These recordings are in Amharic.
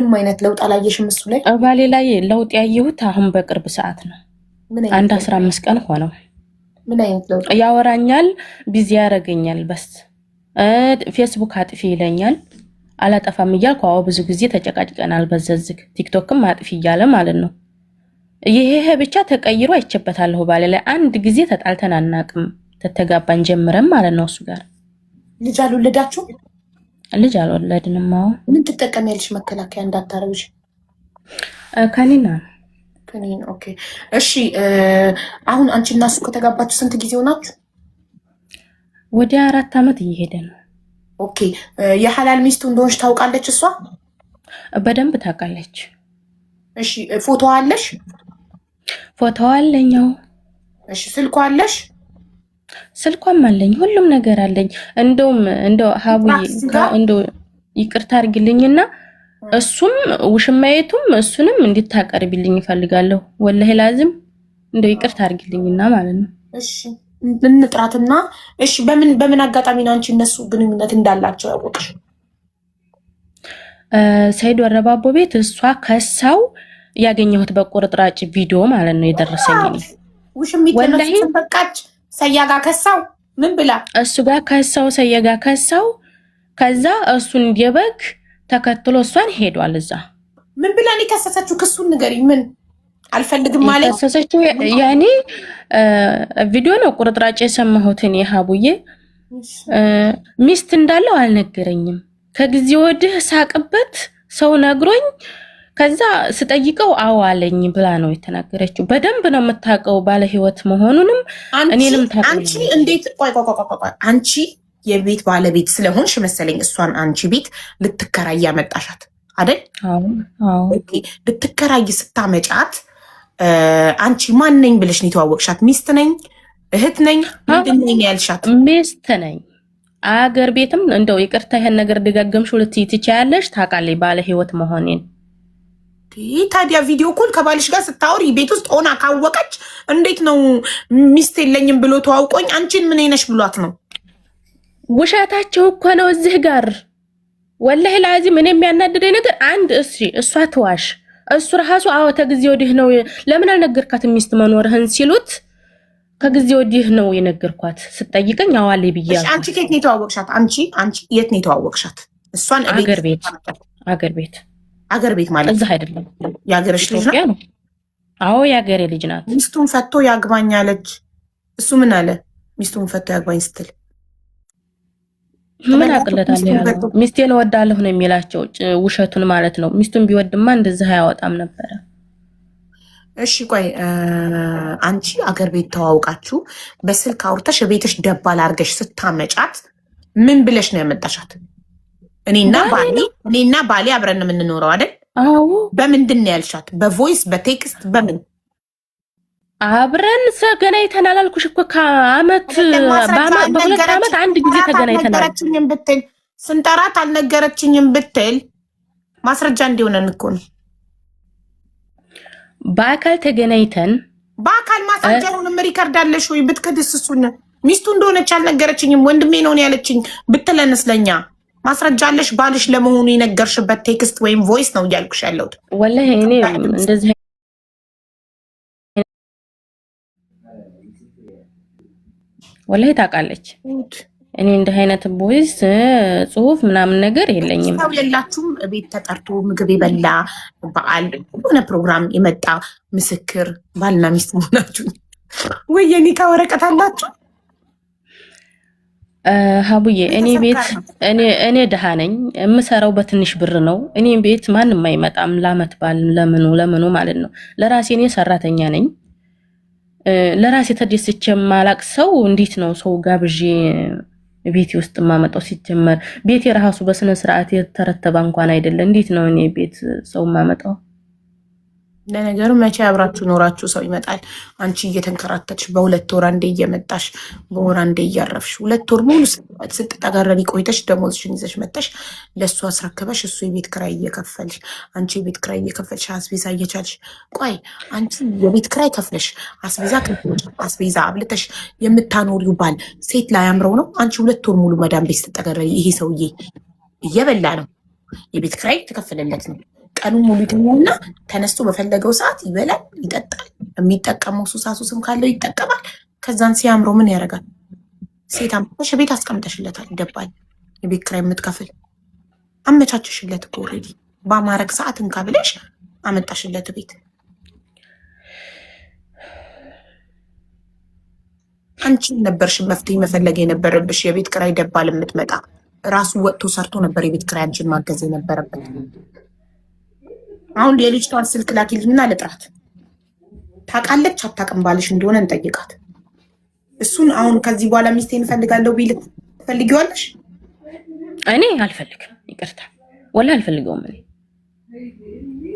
ምንም አይነት ለውጥ አላየሽም እሱ ላይ? ባሌ ላይ ለውጥ ያየሁት አሁን በቅርብ ሰዓት ነው። አንድ 15 ቀን ሆነው። ምን አይነት ለውጥ? ያወራኛል፣ ቢዚ ያደርገኛል። በስ ፌስቡክ አጥፊ ይለኛል። አላጠፋም እያልኩ አዎ ብዙ ጊዜ ተጨቃጭቀናል። በዘዝግ ቲክቶክም አጥፊ እያለ ማለት ነው። ይሄ ብቻ ተቀይሮ አይቼበታለሁ። ባሌ ላይ አንድ ጊዜ ተጣልተን አናቅም። ተተጋባን ጀምረን ማለት ነው። እሱ ጋር ልጅ አልወለዳችሁ? ልጅ አልወለድንም። አዎ። ምን ትጠቀሚያለሽ መከላከያ እንዳታረብሽ? ከኒና ከኒን። ኦኬ እሺ። አሁን አንቺ እና እሱ ከተጋባችሁ ስንት ጊዜ ሆናችሁ? ወደ 4 ዓመት እየሄደ ነው። ኦኬ። የሐላል ሚስቱ እንደሆንሽ ታውቃለች እሷ? በደንብ ታውቃለች። እሺ። ፎቶ አለሽ? ፎቶ አለኛው። እሺ። ስልኳ አለሽ? ስልኳም አለኝ፣ ሁሉም ነገር አለኝ። እንደው ሀቡዬ እንደው ይቅርታ አድርግልኝና እሱም ውሽማየቱም እሱንም እንድታቀርብልኝ ይፈልጋለሁ። ወላሂ ላዝም እንደው ይቅርታ አድርግልኝና ማለት ነው። እሺ እንጥራትና። እሺ በምን አጋጣሚ ነው አንቺ እነሱ ግንኙነት እንዳላቸው ያወቅሽ? ሰይድ ወረባቦ ቤት እሷ ከሳው ያገኘሁት በቁርጥራጭ ቪዲዮ ማለት ነው የደረሰኝ። ውሽሚት ወላሂ በቃች። ሰያጋ ከሳው ምን ብላ? እሱ ጋር ከሳው፣ ሰያጋ ከሳው። ከዛ እሱን የበግ ተከትሎ እሷን ሄዷል። እዛ ምን ብላ ነው የከሰሰችው? ክሱን ንገሪኝ። ምን አልፈልግም ማለት የከሰሰችው? ያኔ ቪዲዮ ነው ቁርጥራጭ የሰማሁት እኔ። ሀቡዬ ሚስት እንዳለው አልነገረኝም። ከጊዜ ወዲህ ሳቅበት ሰው ነግሮኝ ከዛ ስጠይቀው አዋለኝ ብላ ነው የተናገረችው። በደንብ ነው የምታውቀው ባለ ህይወት መሆኑንም እኔንም ታውቀው። አንቺ እንዴት ቆይ አንቺ የቤት ባለቤት ስለሆንሽ መሰለኝ እሷን አንቺ ቤት ልትከራይ ያመጣሻት አይደል? አዎ። ልትከራይ ስታመጫት አንቺ ማን ነኝ ብለሽ ነው የተዋወቅሻት? ሚስት ነኝ፣ እህት ነኝ፣ ምንድን ነኝ ያልሻት? ሚስት ነኝ። አገር ቤትም እንደው ይቅርታ ይሄን ነገር ደጋገምሽው ልትይ ትችያለሽ። ታውቃለች ባለ ህይወት መሆኔን። ታዲያ ቪዲዮ ኮል ከባልሽ ጋር ስታወሪ ቤት ውስጥ ሆና ካወቀች እንዴት ነው ሚስት የለኝም ብሎ ተዋውቆኝ አንቺን ምን ነሽ ብሏት ነው? ውሸታቸው እኮ ነው እዚህ ጋር። ወላሂ ላዚም እኔ የሚያናድደኝ ነገር አንድ እሷ ትዋሽ፣ እሱ ራሱ አዎ ተጊዜ ወዲህ ነው ለምን አልነገርካትም ሚስት መኖርህን ሲሉት ከጊዜ ወዲህ ነው የነገርኳት። ስጠይቀኝ አዋሌ ብያለሁ። አንቺ ከየት ነው የተዋወቅሻት? አንቺ የት ነው የተዋወቅሻት? እሷን አገር ቤት አገር ቤት ማለት እዛ አይደለም። የአገርሽ ልጅ ነው? አዎ የአገሬ ልጅ ናት። ሚስቱን ፈቶ ያግባኝ አለች። እሱ ምን አለ? ሚስቱን ፈቶ ያግባኝ ስትል ምን አቅለታለሁ ያለው? ሚስቴን እወዳለሁ ነው የሚላቸው። ውሸቱን ማለት ነው። ሚስቱን ቢወድማ እንደዛ አያወጣም ነበረ። እሺ ቆይ አንቺ አገር ቤት ተዋውቃችሁ በስልክ አውርተሽ ቤትሽ ደባል አድርገሽ ስታመጫት ምን ብለሽ ነው ያመጣሻት? እኔና ባሌ አብረን የምንኖረው አይደል? አዎ። በምንድን ነው ያልሻት? በቮይስ በቴክስት በምን? አብረን ተገናኝተናል አልኩሽ እኮ በሁለት ዓመት አንድ ጊዜ ተገናኝተናል። ስንጠራት አልነገረችኝም ብትል ማስረጃ እንዲሆነን እኮ ነው። በአካል ተገናኝተን በአካል ማስረጃ ሆነም ሪከርድ አለሽ ወይ? ብትክድስ እሱን ሚስቱ እንደሆነች አልነገረችኝም ወንድሜ ነው ያለችኝ ብትለንስ ለኛ ማስረጃ አለሽ? ባልሽ ለመሆኑ የነገርሽበት ቴክስት ወይም ቮይስ ነው እያልኩሽ ያለሁት። ወላሂ እኔ እንደዚህ ወላሂ ታውቃለች። እኔ እንደ አይነት ቮይስ ጽሁፍ ምናምን ነገር የለኝም። ሰው የላችሁም? ቤት ተጠርቶ ምግብ የበላ በዓል የሆነ ፕሮግራም የመጣ ምስክር ባልና ሚስት መሆናችሁ ወይ የኒካ ወረቀት አላችሁ? ሀቡዬ እኔ ድሃ ነኝ። የምሰራው በትንሽ ብር ነው። እኔ ቤት ማንም አይመጣም። ለአመት ባል ለምኑ ማለት ነው። ለራሴ እኔ ሰራተኛ ነኝ። ለራሴ ተደስቼ የማላቅ ሰው እንዴት ነው ሰው ጋብዤ ቤቴ ውስጥ የማመጣው? ሲጀመር ቤቴ ራሱ በስነ ስርዓት የተረተበ እንኳን አይደለም። እንዴት ነው እኔ ቤት ሰው የማመጣው? ለነገሩ መቼ አብራችሁ ኖራችሁ ሰው ይመጣል? አንቺ እየተንከራተትሽ በሁለት ወር አንዴ እየመጣሽ በወር አንዴ እያረፍሽ 2 ወር ሙሉ ስትጠጋረሪ ቆይተሽ ደሞዝሽን ይዘሽ መጣሽ ለእሱ አስረክበሽ እሱ የቤት ክራይ እየከፈልሽ አንቺ የቤት ክራይ እየከፈልሽ አስቤዛ እየቻልሽ ቆይ አንቺ የቤት ክራይ ከፍለሽ አስቤዛ ከፍለሽ አስቤዛ አብልተሽ የምታኖሪው ባል ሴት ላይ አምረው ነው? አንቺ 2 ወር ሙሉ መዳም ቤት ስትጠጋረሪ ይሄ ሰውዬ እየበላ ነው፣ የቤት ክራይ ተከፈለለት ነው፣ ቀኑን ሙሉ ይተኛና ተነስቶ በፈለገው ሰዓት ይበላል፣ ይጠጣል። የሚጠቀመው ሱሳሱስም ካለው ይጠቀማል። ከዛን ሲያምረው ምን ያደርጋል? ሴት አምጥተሽ ቤት አስቀምጠሽለታል። ይደባል። የቤት ኪራይ የምትከፍል አመቻችሽለት እኮ ኦልሬዲ በማረግ ሰዓት እንካ ብለሽ አመጣሽለት ቤት። አንቺ ነበርሽ መፍትሄ መፈለግ የነበረብሽ። የቤት ኪራይ ደባል የምትመጣ ራሱ ወጥቶ ሰርቶ ነበር የቤት ኪራይ አንቺን ማገዝ የነበረበት። አሁን የልጅቷን ስልክ ላኪልኝና ልጥራት። ታውቃለች አታውቅም ባልሽ እንደሆነ እንጠይቃት። እሱን አሁን ከዚህ በኋላ ሚስቴን እፈልጋለሁ ቢል ትፈልጊዋለሽ? እኔ አልፈልግም፣ ይቅርታ ወላ አልፈልገውም። እኔ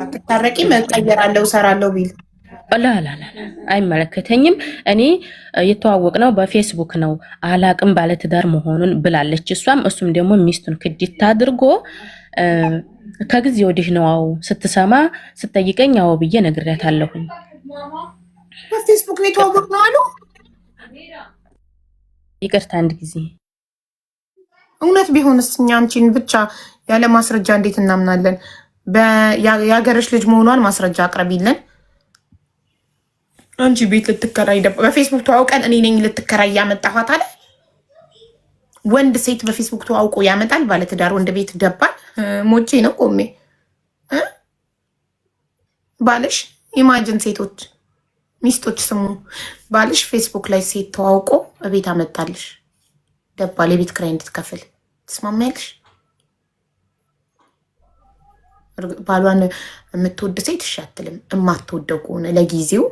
አትታረቂ መቀየራለሁ እሰራለሁ ቢል ላላላ አይመለከተኝም። እኔ የተዋወቅነው በፌስቡክ ነው፣ አላቅም ባለትዳር መሆኑን ብላለች እሷም። እሱም ደግሞ ሚስቱን ክዲት አድርጎ ከጊዜ ወዲህ ነው አው ስትሰማ ስትጠይቀኝ አው ብዬ ነግሬያታለሁኝ። በፌስቡክ ነው የተዋወቅነው አሉ። ይቅርታ አንድ ጊዜ እውነት ቢሆንስ እኛ አንቺን ብቻ ያለ ማስረጃ እንዴት እናምናለን? የሀገርሽ ልጅ መሆኗን ማስረጃ አቅርቢልን። አንቺ ቤት ልትከራይ በፌስቡክ ተዋውቀን እኔ ነኝ ልትከራይ ያመጣኋት አለ። ወንድ ሴት በፌስቡክ ተዋውቆ ያመጣል? ባለትዳር ወንድ ቤት ደባል? ሞቼ ነው ቆሜ ባልሽ ኢማጅን ሴቶች ሚስቶች ስሙ፣ ባልሽ ፌስቡክ ላይ ሴት ተዋውቆ እቤት አመጣልሽ ደባል የቤት ኪራይ እንድትከፍል ትስማሚያለሽ? ባሏን የምትወድ ሴት እሺ አትልም። የማትወደው ከሆነ ለጊዜው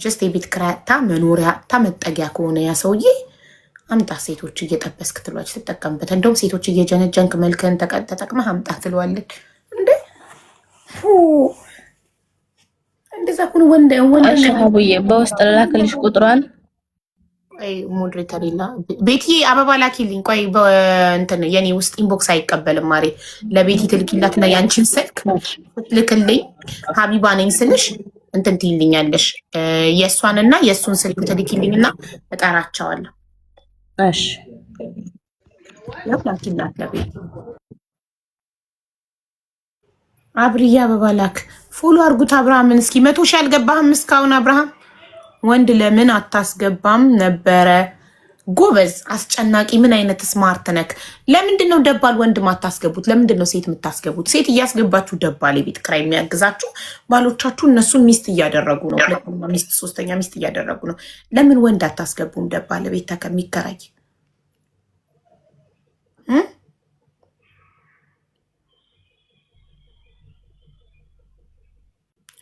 ጀስት የቤት ኪራይ አጥታ መኖሪያ አጥታ መጠጊያ ከሆነ ያ ሰውዬ አምጣ ሴቶች እየጠበስክ ትሏች ትጠቀምበት። እንደውም ሴቶች እየጀነጀንክ መልክን ተጠቅመህ አምጣ ትለዋለች። እንዴ እንደዛ ኩን ወንድ አሻቡዬ በውስጥ ላክልሽ ቁጥሯን። ቆይ ሞዴሬተር ይላ ቤትዬ አበባ ላኪልኝ። ቆይ በእንትን የኔ ውስጥ ኢንቦክስ አይቀበልም ማሬ። ለቤቲ ትልኪላትና ያንቺን ስልክ ልክልኝ ሀቢባ ነኝ ስልሽ እንትን ትይልኛለሽ። የእሷንና የእሱን ስልክ ትልኪልኝና እጠራቸዋለሁ። እሺ ላኪላት ለቤት አብርያ አበባ ላክ። ፎሎ አርጉት አብርሃምን። እስኪ 100 ሺህ አልገባህም እስካሁን አብርሃም? ወንድ ለምን አታስገባም ነበረ? ጎበዝ አስጨናቂ። ምን አይነት ስማርት ነክ? ለምንድን ነው ደባል ወንድ ማታስገቡት? ለምንድን ነው ሴት የምታስገቡት? ሴት እያስገባችሁ ደባል የቤት ኪራይ የሚያግዛችሁ ባሎቻችሁ እነሱን ሚስት እያደረጉ ነው። ሁለተኛ ሚስት፣ ሶስተኛ ሚስት እያደረጉ ነው። ለምን ወንድ አታስገቡም? ደባል ቤት ከሚከራይ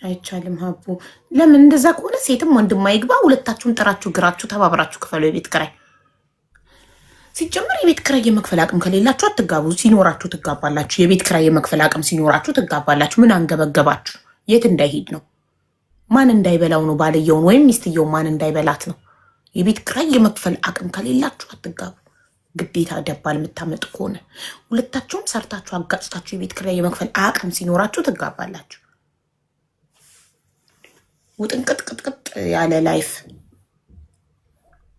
አይቻልም። ሀቡ ለምን እንደዛ ከሆነ ሴትም ወንድም አይግባ። ሁለታችሁን ጥራችሁ ግራችሁ ተባብራችሁ ክፈሉ የቤት ኪራይ። ሲጀመር የቤት ኪራይ የመክፈል አቅም ከሌላችሁ አትጋቡ። ሲኖራችሁ ትጋባላችሁ። የቤት ኪራይ የመክፈል አቅም ሲኖራችሁ ትጋባላችሁ። ምን አንገበገባችሁ? የት እንዳይሄድ ነው? ማን እንዳይበላው ነው? ባልየውን ወይም ሚስትየው ማን እንዳይበላት ነው? የቤት ኪራይ የመክፈል አቅም ከሌላችሁ አትጋቡ። ግዴታ ደባል የምታመጡ ከሆነ ሁለታችሁም ሰርታችሁ አጋጭታችሁ የቤት ኪራይ የመክፈል አቅም ሲኖራችሁ ትጋባላችሁ። ውጥንቅጥቅጥቅጥ ያለ ላይፍ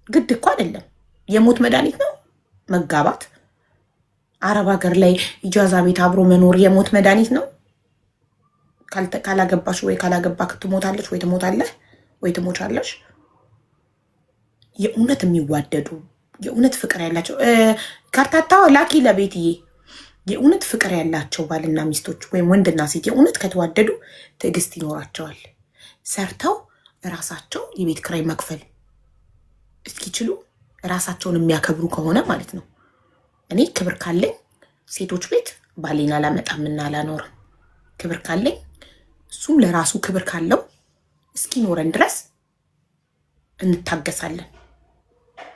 ግድ እኮ አይደለም። የሞት መድኃኒት ነው መጋባት። አረብ ሀገር ላይ ኢጃዛ ቤት አብሮ መኖር የሞት መድኃኒት ነው። ካላገባሽ ወይ ካላገባክ ትሞታለች ወይ ትሞታለህ ወይ ትሞቻለሽ። የእውነት የሚዋደዱ የእውነት ፍቅር ያላቸው ካርታታዋ ላኪ ለቤትዬ። የእውነት ፍቅር ያላቸው ባልና ሚስቶች ወይም ወንድና ሴት የእውነት ከተዋደዱ ትዕግስት ይኖራቸዋል። ሰርተው ራሳቸው የቤት ኪራይ መክፈል እስኪችሉ ራሳቸውን የሚያከብሩ ከሆነ ማለት ነው። እኔ ክብር ካለኝ ሴቶች ቤት ባሌን አላመጣምና አላኖርም። ክብር ካለኝ እሱም ለራሱ ክብር ካለው እስኪኖረን ድረስ እንታገሳለን።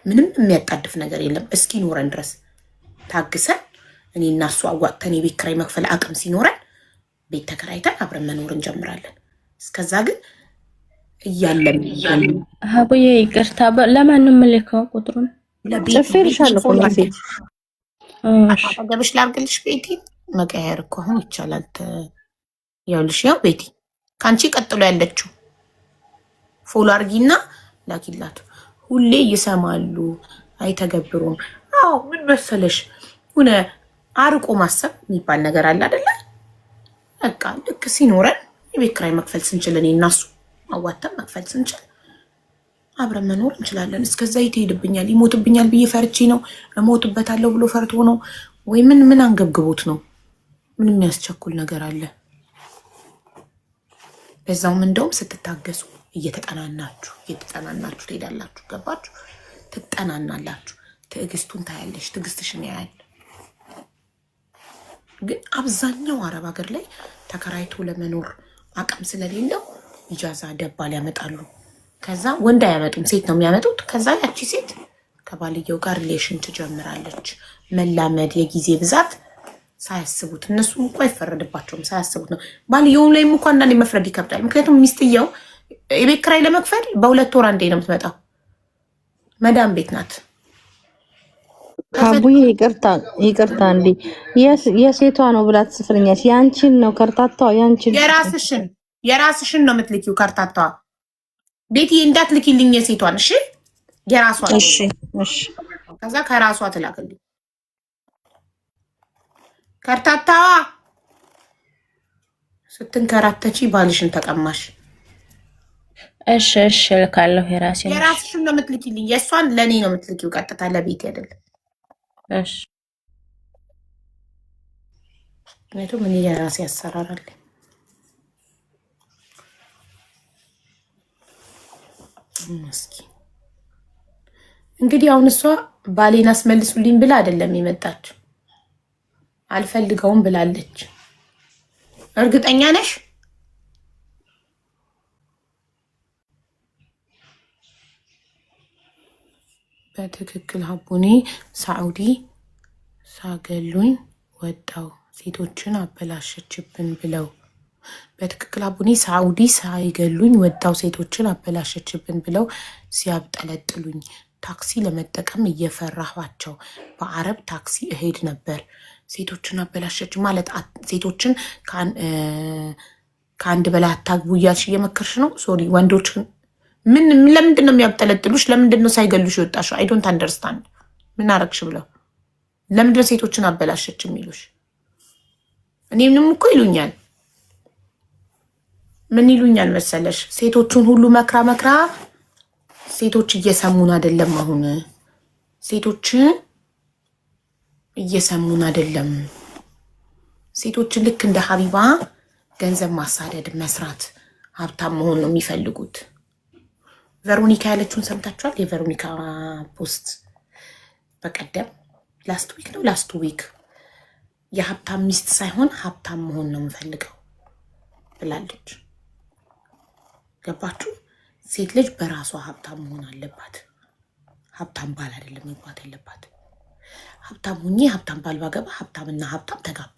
ምንም የሚያጣድፍ ነገር የለም። እስኪኖረን ድረስ ታግሰን እኔ እና እሱ አዋጥተን የቤት ኪራይ መክፈል አቅም ሲኖረን ቤት ተከራይተን አብረን መኖር እንጀምራለን። እስከዛ ግን እያለን ሀቡዬ ይቅርታ፣ ለማንም ልከው ቁጥሩን ጽፌልሻለሁ እኮ ሴት አጠገብሽ ላርግልሽ። ቤቲ መቀየር እኮ አሁን ይቻላል። ያውልሽ ያው ቤቲ ከአንቺ ቀጥሎ ያለችው ፎሎ አርጊና ላኪላት። ሁሌ ይሰማሉ አይተገብሩም። አዎ ምን መሰለሽ ሁነ አርቆ ማሰብ የሚባል ነገር አለ አይደለ? በቃ ልክ ሲኖረን የቤት ኪራይ መክፈል ስንችል እኔ እና እሱ አዋተን መክፈል ስንችል አብረን መኖር እንችላለን። እስከዛ ይሄድብኛል ይሞትብኛል ብዬ ፈርቼ ነው እሞትበታለሁ ብሎ ፈርቶ ነው ወይ ምን አንገብግቦት ነው? ምን የሚያስቸኩል ነገር አለ? በዛውም እንደውም ስትታገሱ እየተጠናናችሁ ትሄዳላችሁ። ገባችሁ? ትጠናናላችሁ። ትዕግስቱን ታያለሽ፣ ትዕግስትሽን ያያል። ግን አብዛኛው አረብ ሀገር ላይ ተከራይቶ ለመኖር አቅም ስለሌለው ኢጃዛ ደባል ያመጣሉ። ከዛ ወንድ አያመጡም፣ ሴት ነው የሚያመጡት። ከዛ ያቺ ሴት ከባልየው ጋር ሪሌሽን ትጀምራለች። መላመድ፣ የጊዜ ብዛት ሳያስቡት፣ እነሱም እኮ አይፈረድባቸውም፣ ሳያስቡት ነው። ባልየውም ላይም እኮ አንዳንዴ መፍረድ ይከብዳል። ምክንያቱም ሚስትየው የቤት ኪራይ ለመክፈል በ2 ወር አንዴ ነው የምትመጣው። መዳም ቤት ናት። አቡዬ ይቅርታ እንዴ የሴቷ ነው ብላ ትስፍርኛች። ያንቺን ነው ከርታታው፣ ያንቺን የራስሽን ነው የምትልኪው። ከርታታዋ ቤትዬ እንዳትልኪልኝ የሴቷን። እሺ የራሷ ነው። እሺ ከዛ ከራሷ ትላክልኝ። ከርታታዋ ስትንከራተቺ ባልሽን ተቀማሽ። እሺ ልካለሁ። የራስሽን ነው የምትልኪልኝ። የእሷን ለእኔ ነው የምትልኪው፣ ቀጥታ ለቤት አይደለም። እሺ ምክንያቱም ምን የራሴ ያሰራራል። እስኪ እንግዲህ አሁን እሷ ባሌን አስመልሱልኝ ብላ አይደለም የመጣችው፣ አልፈልገውም ብላለች። እርግጠኛ ነሽ? በትክክል ሀቡኔ ሳዑዲ ሳገሉኝ ወጣው ሴቶችን አበላሸችብን ብለው። በትክክል አቡኔ ሳዑዲ ሳይገሉኝ ወጣው ሴቶችን አበላሸችብን ብለው ሲያብጠለጥሉኝ ታክሲ ለመጠቀም እየፈራኋቸው በአረብ ታክሲ እሄድ ነበር። ሴቶችን አበላሸች ማለት ሴቶችን ከአንድ በላይ አታግቡ እያልሽ እየመከርሽ ነው። ሶሪ ወንዶችን ለምንድን ነው የሚያብጠለጥሉሽ? ለምንድን ነው ሳይገሉሽ የወጣሽው? አይ ዶንት አንደርስታንድ። ምን አረግሽ ብለው ለምንድን ነው ሴቶችን አበላሸች የሚሉሽ? እኔም እኮ ይሉኛል። ምን ይሉኛል መሰለሽ? ሴቶቹን ሁሉ መክራ ሴቶች እየሰሙን አይደለም። አሁን ሴቶች እየሰሙን አይደለም። ሴቶችን ልክ እንደ ሀቢባ ገንዘብ ማሳደድ፣ መስራት፣ ሀብታም መሆን ነው የሚፈልጉት። ቬሮኒካ ያለችውን ሰምታችኋል? የቬሮኒካ ፖስት በቀደም ላስት ዊክ የሀብታም ሚስት ሳይሆን ሀብታም መሆን ነው የምፈልገው ብላለች። ገባችሁ? ሴት ልጅ በራሷ ሀብታም መሆን አለባት። ሀብታም ባል አይደለም መግባት ያለባት። ሀብታም ሁኜ ሀብታም ባል ባገባ ሀብታምና ሀብታም ተጋቡ፣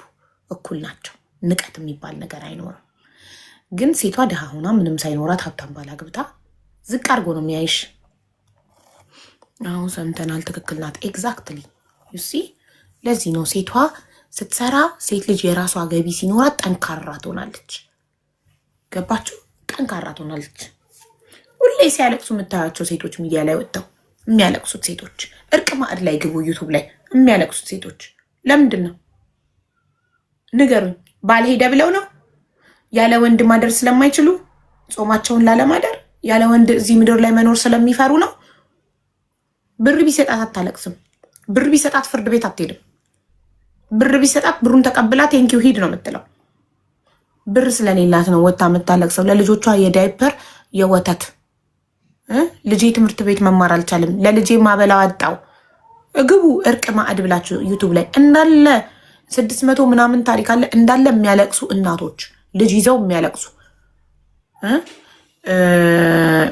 እኩል ናቸው። ንቀት የሚባል ነገር አይኖርም። ግን ሴቷ ድሃ ሆና ምንም ሳይኖራት ሀብታም ባል አግብታ ዝቅ አድርጎ ነው የሚያይሽ። አሁን ሰምተናል። ትክክል ናት። ኤግዛክትሊ ዩሲ። ለዚህ ነው ሴቷ ስትሰራ፣ ሴት ልጅ የራሷ ገቢ ሲኖራት ጠንካራ ትሆናለች። ገባችሁ? ጠንካራ ትሆናለች። ሁሌ ሲያለቅሱ የምታያቸው ሴቶች ሚዲያ ላይ ወጥተው የሚያለቅሱት ሴቶች፣ እርቅ ማዕድ ላይ ግቡ፣ ዩቱብ ላይ የሚያለቅሱት ሴቶች ለምንድን ነው ንገሩኝ? ባልሄደ ብለው ነው? ያለ ወንድ ማደር ስለማይችሉ ጾማቸውን ላለማደር ያለ ወንድ እዚህ ምድር ላይ መኖር ስለሚፈሩ ነው? ብር ቢሰጣት አታለቅስም። ብር ቢሰጣት ፍርድ ቤት አትሄድም። ብር ቢሰጣት ብሩን ተቀብላ ቴንኪው ሂድ ነው የምትለው። ብር ስለሌላት ነው ወታ የምታለቅሰው። ለልጆቿ የዳይፐር የወተት ልጄ ትምህርት ቤት መማር አልቻልም፣ ለልጄ ማበላው አጣው። ግቡ እርቅ ማዕድ ብላችሁ ዩቱብ ላይ እንዳለ 600 ምናምን ታሪክ አለ። እንዳለ የሚያለቅሱ እናቶች ልጅ ይዘው የሚያለቅሱ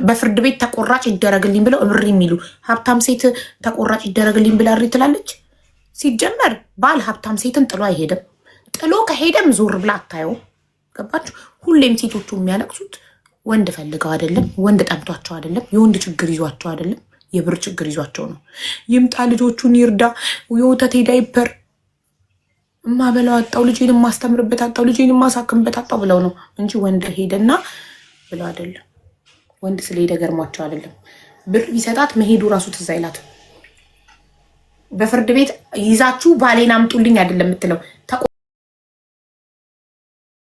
በፍርድ ቤት ተቆራጭ ይደረግልኝ ብለው እብር የሚሉ ሀብታም ሴት ተቆራጭ ይደረግልኝ ብላ እሪ ትላለች። ሲጀመር ባል ሀብታም ሴትን ጥሎ አይሄድም። ጥሎ ከሄደም ዞር ብላ አታየው። ገባችሁ? ሁሌም ሴቶቹ የሚያለቅሱት ወንድ ፈልገው አይደለም፣ ወንድ ጠምቷቸው አይደለም፣ የወንድ ችግር ይዟቸው አይደለም፣ የብር ችግር ይዟቸው ነው። ይምጣ ልጆቹን ይርዳ፣ የወተት ዳይፐር እማበላው አጣው፣ ልጄን የማስተምርበት አጣው፣ ልጄን የማሳክምበት አጣው ብለው ነው እንጂ ወንድ ሄደና ብለው አይደለም። ወንድ ስለሄደ ገርሟቸው አይደለም። ብር ቢሰጣት መሄዱ ራሱ ትዝ አይላትም። በፍርድ ቤት ይዛችሁ ባሌን አምጡልኝ አይደለም የምትለው።